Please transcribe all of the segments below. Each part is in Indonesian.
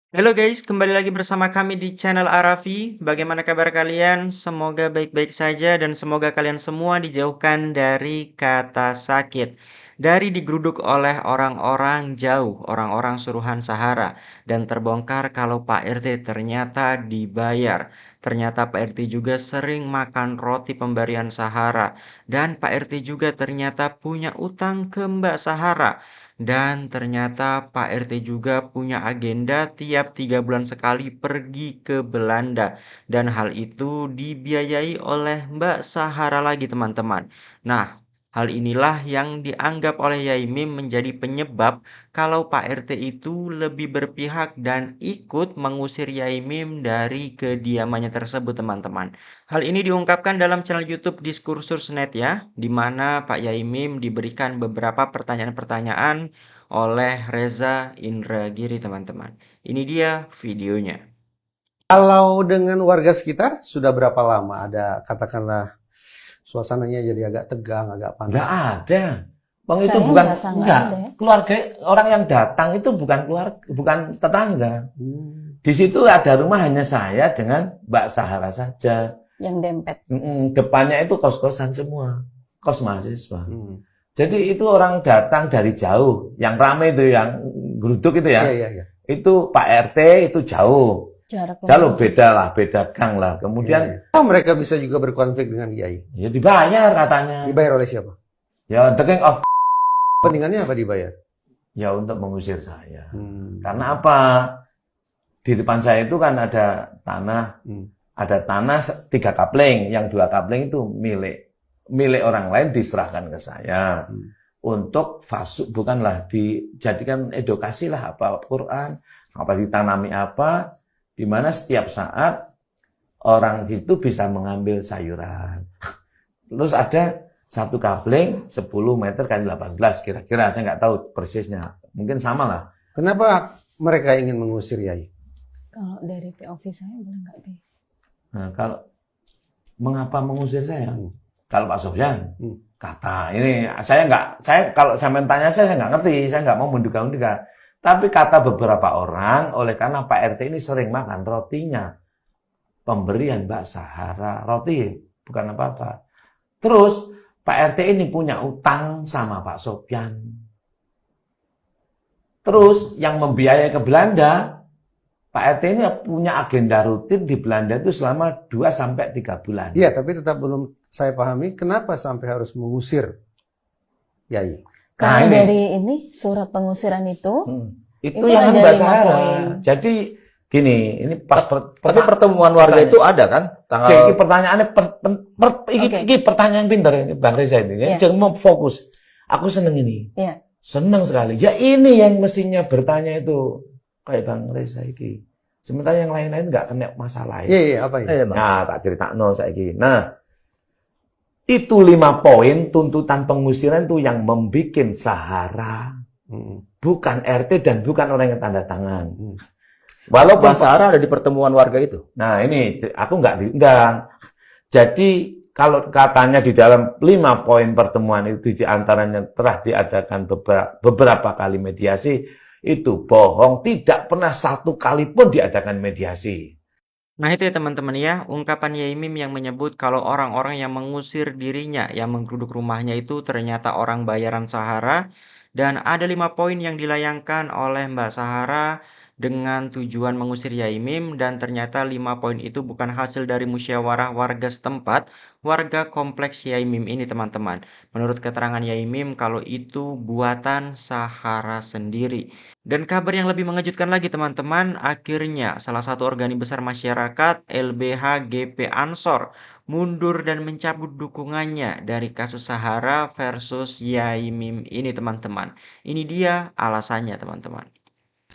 Halo guys, kembali lagi bersama kami di channel Arafi. Bagaimana kabar kalian? Semoga baik-baik saja dan semoga kalian semua dijauhkan dari kata sakit. Dari digeruduk oleh orang-orang jauh, orang-orang suruhan Sahara. Dan terbongkar kalau Pak RT ternyata dibayar. Ternyata Pak RT juga sering makan roti pemberian Sahara. Dan Pak RT juga ternyata punya utang ke Mbak Sahara. Dan ternyata Pak RT juga punya agenda tiap 3 bulan sekali pergi ke Belanda. Dan hal itu dibiayai oleh Mbak Sahara lagi teman-teman. Nah, hal inilah yang dianggap oleh Yai Mim menjadi penyebab kalau Pak RT itu lebih berpihak dan ikut mengusir Yai Mim dari kediamannya tersebut teman-teman. Hal ini diungkapkan dalam channel YouTube Diskursus.net ya, di mana Pak Yai Mim diberikan beberapa pertanyaan-pertanyaan oleh Reza Indragiri teman-teman. Ini dia videonya. Kalau dengan warga sekitar, sudah berapa lama ada katakanlah suasananya jadi agak tegang, agak panas? Nggak ada. Bang itu Saya bukan merasa nggak enggak. ada ya. Keluarga orang yang datang itu bukan keluarga, bukan tetangga. Hmm. Di situ ada rumah hanya saya dengan Mbak Sahara saja. Yang dempet. Depannya itu kos-kosan semua, kos mahasiswa. Hmm. Jadi itu orang datang dari jauh. Yang ramai itu yang geruduk itu ya. Iya. Itu Pak RT itu jauh. Jarak Jauh rumah. beda lah, beda gang lah. Kemudian Iya. Oh, mereka bisa juga berkonflik dengan Kiai. ya dibayar katanya. Dibayar oleh siapa? Ya the king of Kepentingannya apa dibayar? ya untuk mengusir saya. Hmm. Karena apa? Di depan saya itu kan ada tanah, Hmm. ada tanah 3 kapling, yang 2 kapling itu milik orang lain diserahkan ke saya untuk fasuk, bukanlah dijadikan edukasi lah apa Quran, apa ditanami apa, di mana setiap saat orang di situ bisa mengambil sayuran. Terus ada 1 kapling 10 meter kali 18 kira-kira, saya nggak tahu persisnya, mungkin sama lah. Kenapa mereka ingin mengusir Kiai? Kalau dari POV saya boleh nggak Bi? Nah, kalau mengapa mengusir saya? Kalau Pak Sofyan kata ini saya kalau sampean tanya saya nggak ngerti, saya nggak mau menduga-duga. Tapi kata beberapa orang, oleh karena Pak RT ini sering makan rotinya pemberian Mbak Sahara, roti bukan apa-apa. Terus Pak RT ini punya utang sama Pak Sofyan. Terus yang membiayai ke Belanda, Pak RT ini punya agenda rutin di Belanda itu selama 2-3 bulan. Iya, tapi tetap belum saya pahami kenapa sampai harus mengusir Kiai. Kalau ini. dari ini surat pengusiran itu, Itu itu yang ada Mbak 5 Sahara. poin. Jadi gini, ini pas Tapi pertemuan warga itu ada kan? Jadi Tanggal pertanyaannya ini pertanyaan pintar ini Bang Reza ini. Iya. Jangan mau fokus. Aku seneng ini. Iya. Seneng sekali. Ya ini yang mestinya bertanya itu kayak Bang Reza ini. Sementara yang lain-lain nggak kena masalah. Iya, apa ini? Nah, tak cerita saiki. Nah, itu 5 poin tuntutan pengusiran itu yang membikin Sahara, bukan RT dan bukan orang yang tanda tangan. Walaupun Mbak Sahara ada di pertemuan warga itu. nah ini aku nggak diundang. Jadi kalau katanya di dalam 5 poin pertemuan itu diantaranya telah diadakan beberapa kali mediasi, itu bohong. Tidak pernah 1 kali pun diadakan mediasi. Nah itu ya teman-teman ya, ungkapan Yai Mim yang menyebut kalau orang-orang yang mengusir dirinya, yang menggeruduk rumahnya itu ternyata orang bayaran Sahara. Dan ada 5 poin yang dilayangkan oleh Mbak Sahara dengan tujuan mengusir Yai Mim. Dan ternyata 5 poin itu bukan hasil dari musyawarah warga setempat, warga kompleks Yai Mim ini teman-teman. Menurut keterangan Yai Mim kalau itu buatan Sahara sendiri. Dan kabar yang lebih mengejutkan lagi teman-teman, akhirnya salah satu organi besar masyarakat LBH GP Ansor mundur dan mencabut dukungannya dari kasus Sahara versus Yai Mim ini teman-teman. Ini dia alasannya teman-teman.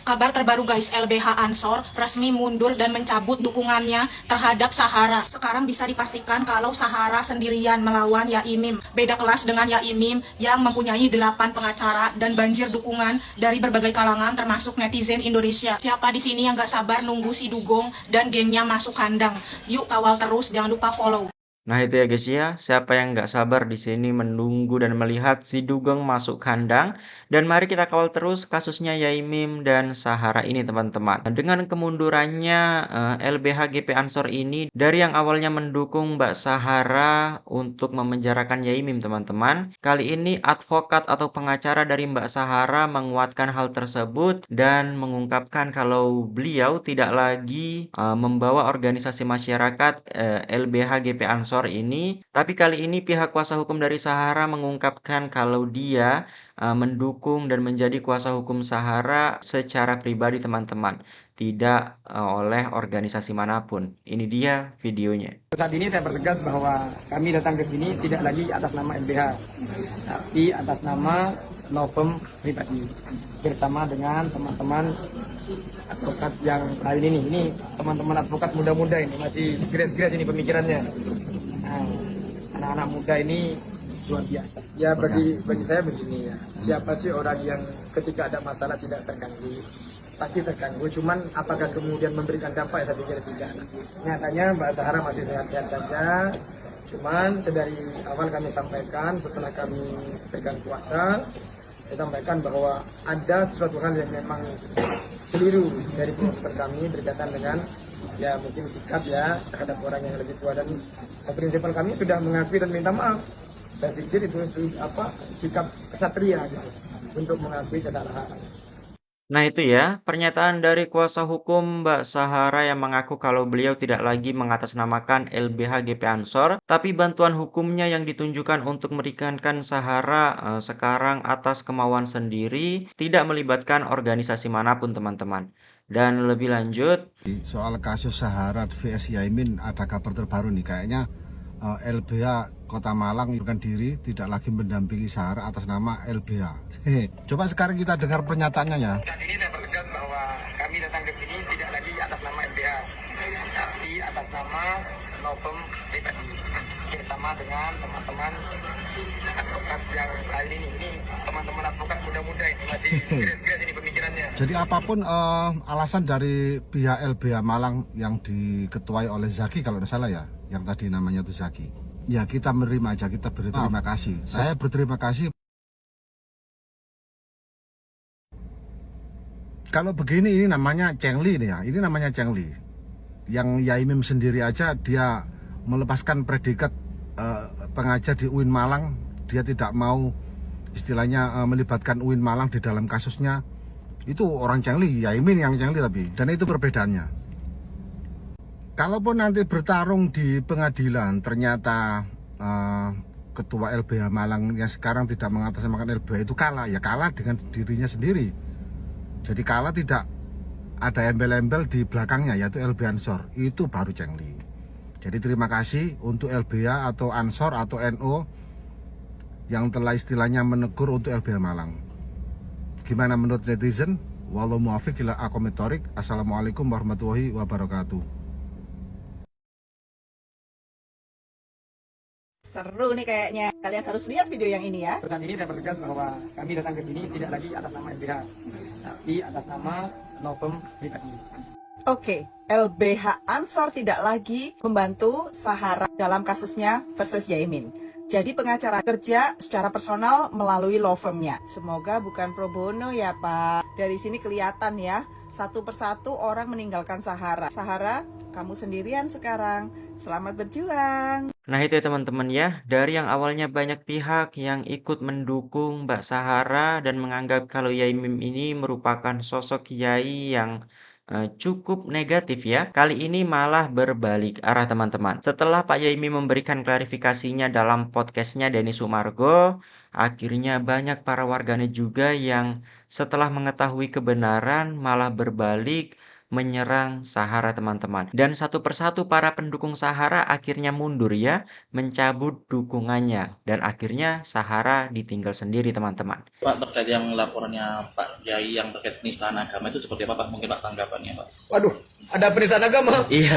Kabar terbaru guys, LBH Ansor resmi mundur dan mencabut dukungannya terhadap Sahara. Sekarang bisa dipastikan kalau Sahara sendirian melawan Yaimim. Beda kelas dengan Yaimim yang mempunyai 8 pengacara dan banjir dukungan dari berbagai kalangan termasuk netizen Indonesia. Siapa di sini yang gak sabar nunggu si Dugong dan gengnya masuk kandang? Yuk kawal terus, jangan lupa follow. Nah itu ya guys ya, siapa yang nggak sabar di sini menunggu dan melihat si Dugong masuk kandang. Dan mari kita kawal terus kasusnya Yaimim dan Sahara ini teman-teman. Dengan kemundurannya LBH GP Ansor ini dari yang awalnya mendukung Mbak Sahara untuk memenjarakan Yaimim teman-teman. Kali ini advokat atau pengacara dari Mbak Sahara menguatkan hal tersebut dan mengungkapkan kalau beliau tidak lagi membawa organisasi masyarakat LBH GP Ansor ini, tapi kali ini pihak kuasa hukum dari Sahara mengungkapkan kalau dia mendukung dan menjadi kuasa hukum Sahara secara pribadi teman-teman, tidak oleh organisasi manapun. Ini dia videonya. Saat ini saya pertegas bahwa kami datang ke sini tidak lagi atas nama LBH, tapi atas nama law firm pribadi bersama dengan teman-teman advokat yang lain ini. Ini teman-teman advokat muda-muda ini masih grace-grace ini pemikirannya. Nah, anak-anak muda ini luar biasa. Ya bagi saya begini ya. Siapa sih orang yang ketika ada masalah tidak terganggu? Pasti terganggu. Cuman apakah kemudian memberikan dampak? Saya pikir tidak. Nyatanya Mbak Sahara masih sehat-sehat saja. Cuman sedari awal kami sampaikan setelah kami pegang kuasa, saya sampaikan bahwa ada sesuatu hal yang memang keliru dari prinsip kami berkaitan dengan ya mungkin sikap ya terhadap orang yang lebih tua, dan prinsipal kami sudah mengakui dan minta maaf. Saya pikir itu sikap kesatria gitu, untuk mengakui kesalahan. Nah itu ya, pernyataan dari kuasa hukum Mbak Sahara yang mengaku kalau beliau tidak lagi mengatasnamakan LBH GP Ansor, tapi bantuan hukumnya yang ditunjukkan untuk meringankan Sahara sekarang atas kemauan sendiri, tidak melibatkan organisasi manapun teman-teman. Dan lebih lanjut, soal kasus Sahara vs Yaimin ada kabar terbaru nih, kayaknya LBH Kota Malang mengundurkan diri, tidak lagi mendampingi Sahara atas nama LBH. Coba sekarang kita dengar pernyataannya ya. Saat ini saya pertegas bahwa kami datang ke sini tidak lagi atas nama LBH, tapi atas nama law firm pribadi bersama dengan teman-teman advokat yang lain ini. Ini teman-teman advokat muda-muda ini masih grace-grace ini pemikirannya. Jadi apapun alasan dari pihak LBH Malang yang diketuai oleh Zaki kalau tidak salah ya, yang tadi namanya itu Zaki. Ya kita menerima aja, kita berterima kasih. Saya berterima kasih. Kalau begini ini namanya Cengli nih ya, ini namanya Cengli. Yang Yaimim sendiri aja dia melepaskan predikat pengajar di UIN Malang, dia tidak mau istilahnya melibatkan UIN Malang di dalam kasusnya. Itu orang Cengli, Yaimin yang Cengli tapi, dan itu perbedaannya. Kalaupun nanti bertarung di pengadilan ternyata ketua LBH Malang yang sekarang tidak mengatasnamakan LBH itu kalah, ya kalah dengan dirinya sendiri. Jadi kalah tidak ada embel-embel di belakangnya yaitu LBH Ansor, itu baru Cengli. Jadi terima kasih untuk LBH atau Ansor atau NO yang telah istilahnya menegur untuk LBH Malang. Gimana menurut netizen? Wallahu muwaffiq ila aqwamit thoriq. Assalamualaikum warahmatullahi wabarakatuh. Seru nih kayaknya. Kalian harus lihat video yang ini ya. Saat ini saya pertegas bahwa kami datang ke sini tidak lagi atas nama LBH, tapi atas nama law firm pribadi. Oke, LBH Ansor tidak lagi membantu Sahara dalam kasusnya versus Yaimin. Jadi pengacara kerja secara personal melalui law firm-nya. Semoga bukan pro bono ya Pak. Dari sini kelihatan ya, satu persatu orang meninggalkan Sahara. Sahara, kamu sendirian sekarang. Selamat berjuang. nah itu ya teman-teman ya, dari yang awalnya banyak pihak yang ikut mendukung Mbak Sahara dan menganggap kalau Yaimim ini merupakan sosok Yai yang cukup negatif ya. Kali ini malah berbalik arah teman-teman. Setelah Pak Yaimim memberikan klarifikasinya dalam podcastnya Denny Sumargo, akhirnya banyak para warganet juga yang setelah mengetahui kebenaran malah berbalik menyerang Sahara teman-teman. Dan satu persatu para pendukung Sahara akhirnya mundur ya, mencabut dukungannya. Dan akhirnya Sahara ditinggal sendiri teman-teman. Pak, terkait yang laporannya Pak Yai yang terkait penistaan agama itu seperti apa Pak? Mungkin Pak tanggapannya Pak? Waduh, ada penistaan agama? Iya.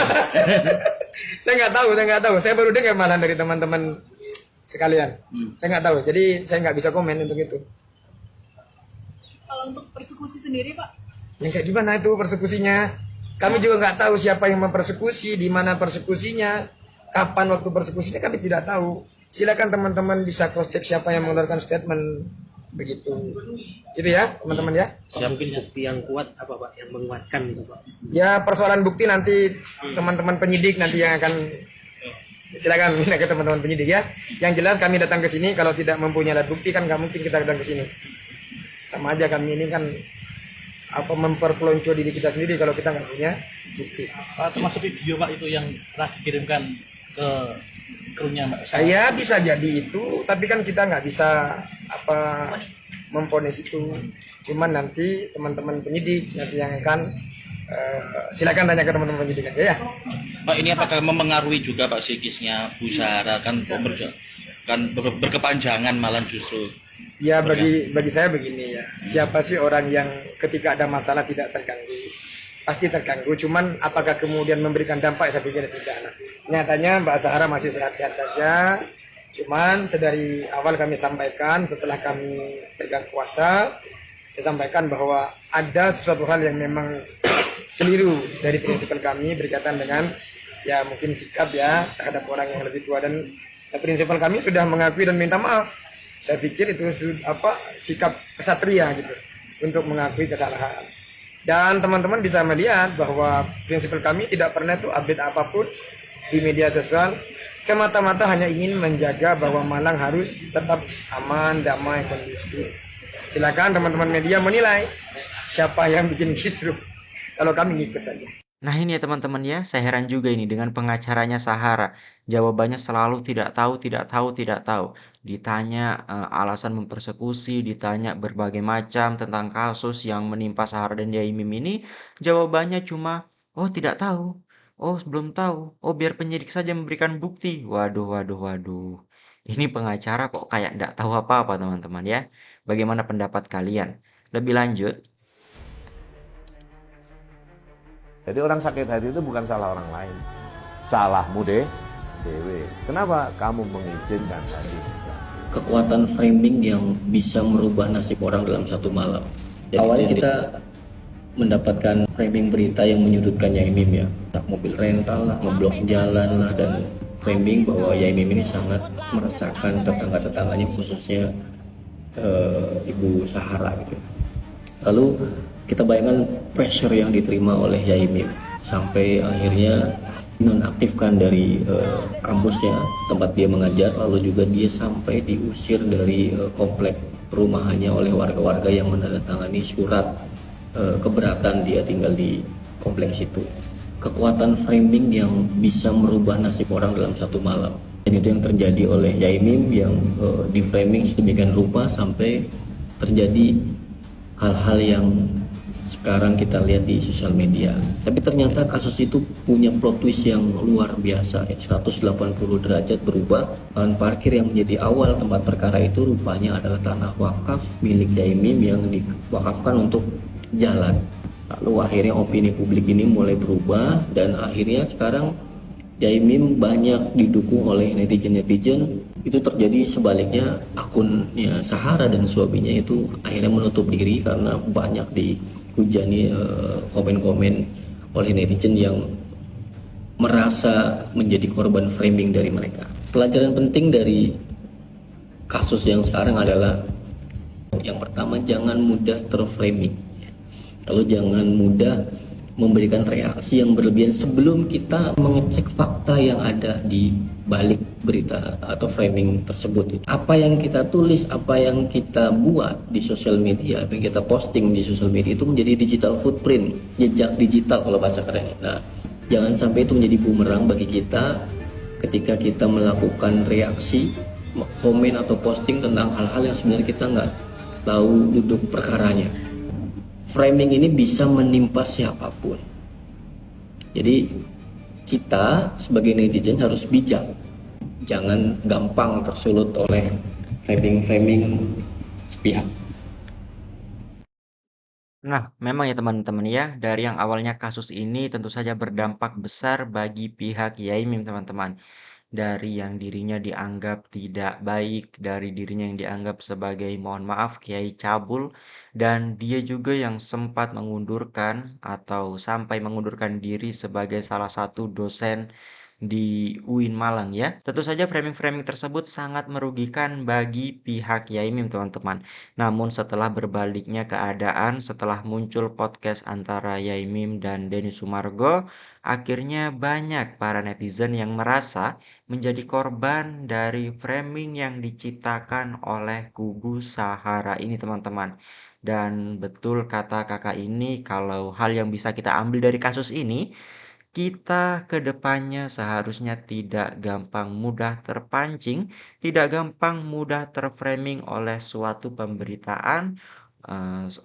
Saya nggak tahu. Saya baru dengar malah dari teman-teman sekalian. Saya nggak tahu, jadi saya nggak bisa komen untuk itu. Kalau untuk persekusi sendiri Pak? Yang kayak gimana itu persekusinya? Kami juga nggak tahu siapa yang mempersekusi, di mana persekusinya. kapan waktu persekusinya kami tidak tahu. Silakan teman-teman bisa cross check siapa yang mengeluarkan statement begitu. Gitu ya, teman-teman ya. Mungkin bukti yang kuat apa Pak yang menguatkan gitu Pak? Ya persoalan bukti nanti teman-teman penyidik nanti yang akan silakan minta ke teman-teman penyidik ya. Yang jelas kami datang ke sini kalau tidak mempunyai alat bukti kan nggak mungkin kita datang ke sini. Sama aja kami ini kan memperpelonco diri kita sendiri kalau kita nggak punya bukti. Termasuk video Pak itu yang telah dikirimkan ke krunya Mbak. Saya bisa jadi itu, tapi kan kita nggak bisa memvonis itu. Cuman nanti teman-teman penyidik nanti yang akan silakan tanya ke teman-teman penyidik aja ya. Pak, ini apakah mempengaruhi juga Pak psikisnya Bu Zahra kan berkepanjangan malah justru? Ya bagi saya begini ya. Siapa sih orang yang ketika ada masalah tidak terganggu? Pasti terganggu. Cuman apakah kemudian memberikan dampak? Saya pikir tidak. Nyatanya Mbak Zahra masih sehat-sehat saja. Cuman sedari awal kami sampaikan setelah kami pegang kuasa, saya sampaikan bahwa ada sesuatu hal yang memang keliru dari prinsipal kami berkaitan dengan ya mungkin sikap ya terhadap orang yang lebih tua dan prinsipal kami sudah mengakui dan minta maaf. Saya pikir itu sikap kesatria gitu untuk mengakui kesalahan. Dan teman-teman bisa melihat bahwa prinsipal kami tidak pernah itu update apapun di media sosial semata-mata hanya ingin menjaga bahwa Malang harus tetap aman, damai, kondusif. Silakan teman-teman media menilai siapa yang bikin kisruh. Kalau kami ngikut saja. Nah ini ya teman-teman ya, saya heran juga ini dengan pengacaranya Zahra. Jawabannya selalu tidak tahu, tidak tahu, tidak tahu. Ditanya alasan mempersekusi, ditanya berbagai macam tentang kasus yang menimpa Zahra dan Yaimim ini, jawabannya cuma, oh tidak tahu, oh belum tahu, oh biar penyidik saja memberikan bukti. Waduh, waduh, waduh. Ini pengacara kok kayak tidak tahu apa-apa teman-teman ya. Bagaimana pendapat kalian? Lebih lanjut, Jadi orang sakit hati itu bukan salah orang lain. Salahmu dewe. Kenapa kamu mengizinkan tadi? Kekuatan framing yang bisa merubah nasib orang dalam satu malam. Awalnya kita mendapatkan framing berita yang menyudutkan Yaimim ya. Mobil rental lah, ngeblok jalan lah, dan framing bahwa Yaimim ini sangat meresahkan tetangga-tetangganya khususnya Ibu Zahra gitu. Lalu kita bayangkan pressure yang diterima oleh Yaimim sampai akhirnya nonaktifkan dari kampusnya tempat dia mengajar, lalu juga dia sampai diusir dari komplek perumahannya oleh warga-warga yang menandatangani surat keberatan dia tinggal di kompleks itu. Kekuatan framing yang bisa merubah nasib orang dalam satu malam, dan itu yang terjadi oleh Yaimim yang di framing sedemikian rupa sampai terjadi hal-hal yang sekarang kita lihat di sosial media. Tapi ternyata kasus itu punya plot twist yang luar biasa ya, 180 derajat berubah. Lahan parkir yang menjadi awal tempat perkara itu rupanya adalah tanah wakaf milik Yaimim yang diwakafkan untuk jalan. Lalu akhirnya opini publik ini mulai berubah dan akhirnya sekarang Yaimim banyak didukung oleh netizen-netizen. Itu terjadi sebaliknya, akunnya Zahra dan suaminya itu akhirnya menutup diri karena banyak dihujani komen-komen oleh netizen yang merasa menjadi korban framing dari mereka. Pelajaran penting dari kasus yang sekarang adalah yang pertama, jangan mudah terframing. Lalu jangan mudah memberikan reaksi yang berlebihan sebelum kita mengecek fakta yang ada di balik berita atau framing tersebut. Apa yang kita tulis, apa yang kita buat di sosial media, apa yang kita posting di sosial media itu menjadi digital footprint, jejak digital kalau bahasa kerennya. Nah, jangan sampai itu menjadi bumerang bagi kita ketika kita melakukan reaksi, komen atau posting tentang hal-hal yang sebenarnya kita nggak tahu duduk perkaranya. Framing ini bisa menimpa siapapun. Jadi kita sebagai netizen harus bijak. Jangan gampang tersulut oleh framing sepihak. Nah, memang ya teman-teman ya, dari yang awalnya kasus ini tentu saja berdampak besar bagi pihak Yaimim teman-teman. Dari yang dirinya dianggap tidak baik, dari dirinya yang dianggap sebagai mohon maaf kiai cabul, dan dia juga yang sempat mengundurkan atau sampai mengundurkan diri sebagai salah satu dosen di UIN Malang ya. Tentu saja framing-framing tersebut sangat merugikan bagi pihak Yaimim teman-teman. Namun setelah berbaliknya keadaan, setelah muncul podcast antara Yaimim dan Denny Sumargo, akhirnya banyak para netizen yang merasa menjadi korban dari framing yang diciptakan oleh kubu Sahara ini teman-teman. Dan betul kata kakak ini, kalau hal yang bisa kita ambil dari kasus ini, kita ke depannya seharusnya tidak gampang mudah terpancing, tidak gampang mudah terframing oleh suatu pemberitaan,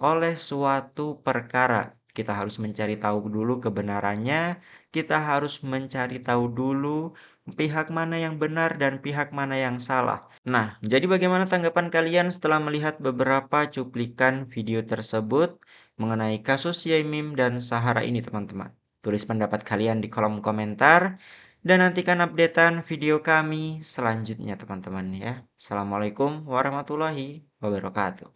oleh suatu perkara. Kita harus mencari tahu dulu kebenarannya, kita harus mencari tahu dulu pihak mana yang benar dan pihak mana yang salah. Nah, jadi bagaimana tanggapan kalian setelah melihat beberapa cuplikan video tersebut mengenai kasus Yaimim dan Sahara ini, teman-teman? Tulis pendapat kalian di kolom komentar dan nantikan updatean video kami selanjutnya, teman-teman ya. Assalamualaikum warahmatullahi wabarakatuh.